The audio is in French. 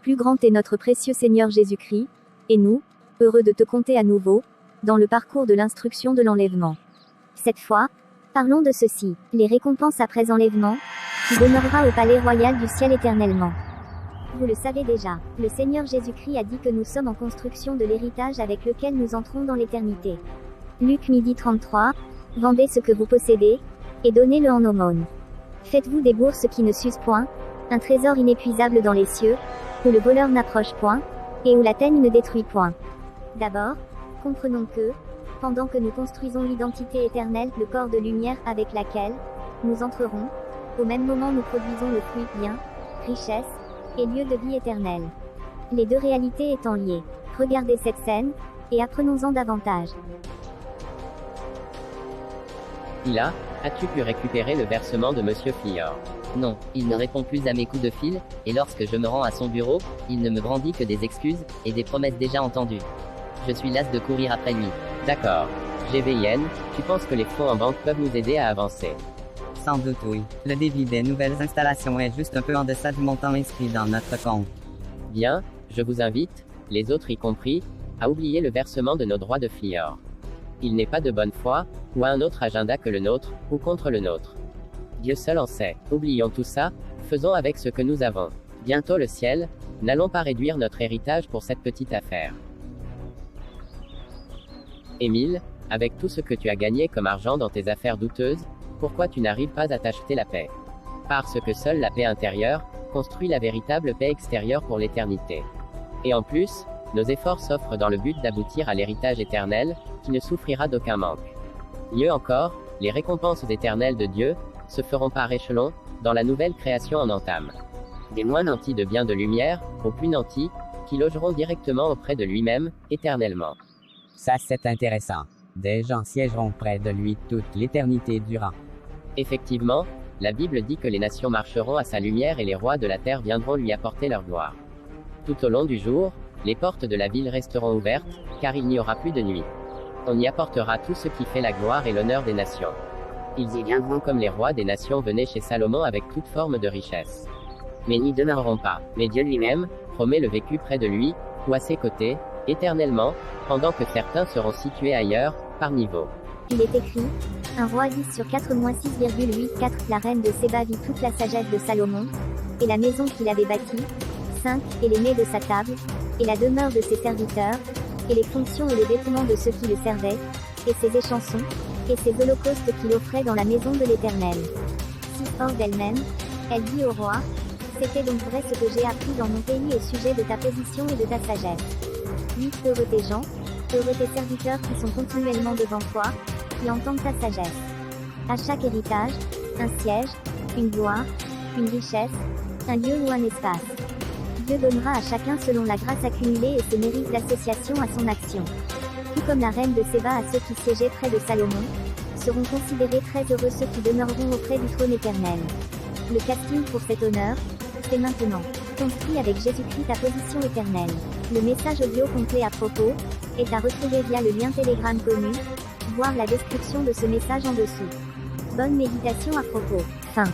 Plus grand est notre précieux Seigneur Jésus-Christ, et nous, heureux de te compter à nouveau, dans le parcours de l'instruction de l'enlèvement. Cette fois, parlons de ceci, les récompenses après enlèvement, qui demeurera au palais royal du ciel éternellement. Vous le savez déjà, le Seigneur Jésus-Christ a dit que nous sommes en construction de l'héritage avec lequel nous entrons dans l'éternité. Luc 12:33, vendez ce que vous possédez, et donnez-le en aumône. Faites-vous des bourses qui ne s'usent point, un trésor inépuisable dans les cieux, où le voleur n'approche point, et où la teigne ne détruit point. D'abord, comprenons que, pendant que nous construisons l'identité éternelle, le corps de lumière avec laquelle nous entrerons, au même moment nous produisons le fruit, bien, richesse, et lieu de vie éternelle. Les deux réalités étant liées. Regardez cette scène, et apprenons-en davantage. Ila, as-tu pu récupérer le versement de Monsieur Flior? Non, il ne répond plus à mes coups de fil, et lorsque je me rends à son bureau, il ne me brandit que des excuses, et des promesses déjà entendues. Je suis las de courir après lui. D'accord. GVIN, tu penses que les fonds en banque peuvent nous aider à avancer? Sans doute oui. Le débit des nouvelles installations est juste un peu en deçà du montant inscrit dans notre compte. Bien, je vous invite, les autres y compris, à oublier le versement de nos droits de Flior. Il n'est pas de bonne foi, ou à un autre agenda que le nôtre, ou contre le nôtre. Dieu seul en sait. Oublions tout ça, faisons avec ce que nous avons. Bientôt le ciel, n'allons pas réduire notre héritage pour cette petite affaire. Émile, avec tout ce que tu as gagné comme argent dans tes affaires douteuses, pourquoi tu n'arrives pas à t'acheter la paix? Parce que seule la paix intérieure construit la véritable paix extérieure pour l'éternité. Et en plus, nos efforts s'offrent dans le but d'aboutir à l'héritage éternel, qui ne souffrira d'aucun manque. Mieux encore, les récompenses éternelles de Dieu se feront par échelon, dans la nouvelle création en entame. Des moins nantis de bien de lumière, aux plus nantis, qui logeront directement auprès de lui-même, éternellement. Ça c'est intéressant. Des gens siégeront près de lui toute l'éternité durant. Effectivement, la Bible dit que les nations marcheront à sa lumière et les rois de la terre viendront lui apporter leur gloire. Tout au long du jour, les portes de la ville resteront ouvertes, car il n'y aura plus de nuit. On y apportera tout ce qui fait la gloire et l'honneur des nations. Ils y viendront comme les rois des nations venaient chez Salomon avec toute forme de richesse. Mais n'y demeureront pas. Mais Dieu lui-même promet le vécu près de lui, ou à ses côtés, éternellement, pendant que certains seront situés ailleurs, par niveau. Il est écrit, un roi 10 sur 4 moins 6,84. La reine de Séba vit toute la sagesse de Salomon, et la maison qu'il avait bâtie, 5, et les mets de sa table, et la demeure de ses serviteurs, et les fonctions et les vêtements de ceux qui le servaient, et ses échansons, et ses holocaustes qu'il offrait dans la maison de l'Éternel. Si hors d'elle-même, elle dit au roi, c'était donc vrai ce que j'ai appris dans mon pays au sujet de ta position et de ta sagesse. Oui, heureux tes gens, heureux tes serviteurs qui sont continuellement devant toi, qui entendent ta sagesse. À chaque héritage, un siège, une gloire, une richesse, un lieu ou un espace. Dieu donnera à chacun selon la grâce accumulée et ses mérites d'association à son action. Tout comme la reine de Séba à ceux qui siégeaient près de Salomon, seront considérés très heureux ceux qui demeureront auprès du trône éternel. Le casting pour cet honneur, c'est maintenant. Construis avec Jésus-Christ ta position éternelle. Le message audio complet à propos est à retrouver via le lien Telegram connu, voir la description de ce message en dessous. Bonne méditation à propos. Fin.